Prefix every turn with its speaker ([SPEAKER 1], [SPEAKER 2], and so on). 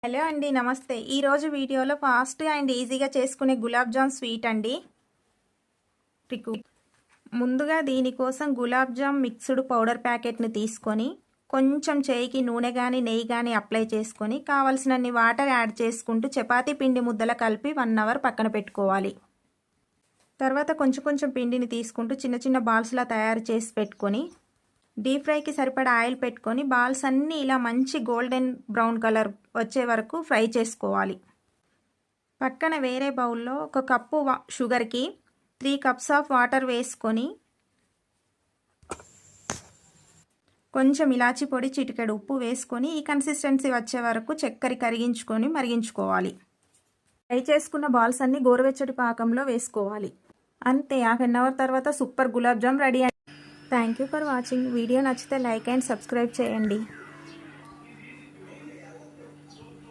[SPEAKER 1] Hello అండి, నమస్తే. ఈరోజు వీడియోలో ఫాస్ట్ అండ్ ఈజీగా చేసుకునే గులాబ్ జామ్ స్వీట్ అండి. ముందుగా దీనికోసం గులాబ్ జామ్ మిక్స్డ్ పౌడర్ ప్యాకెట్ని తీసుకొని కొంచెం చేయికి నూనె కానీ నెయ్యి కానీ అప్లై చేసుకొని కావలసినన్ని వాటర్ యాడ్ చేసుకుంటూ చపాతీ పిండి ముద్దల కలిపి 1 అవర్ పక్కన పెట్టుకోవాలి. తర్వాత కొంచెం కొంచెం పిండిని తీసుకుంటూ చిన్న చిన్న బాల్స్లా తయారు చేసి పెట్టుకొని డీప్ ఫ్రైకి సరిపడా ఆయిల్ పెట్టుకొని బాల్స్ అన్నీ ఇలా మంచి గోల్డెన్ బ్రౌన్ కలర్ వచ్చే వరకు ఫ్రై చేసుకోవాలి. పక్కన వేరే బౌల్లో 1 కప్పు షుగర్కి 3 కప్స్ ఆఫ్ వాటర్ వేసుకొని కొంచెం ఇలాచి పొడి చిటికెడు ఉప్పు వేసుకొని ఈ కన్సిస్టెన్సీ వచ్చే వరకు చక్కెర కరిగించుకొని మరిగించుకోవాలి. ఫ్రై చేసుకున్న బాల్స్ అన్నీ గోరువెచ్చటి పాకంలో వేసుకోవాలి. అంతే, 1/2 అవర్ తర్వాత super gulab jam ready. Thank you for watching. Video నచ్చితే లైక్ అండ్ సబ్స్క్రైబ్ చేయండి.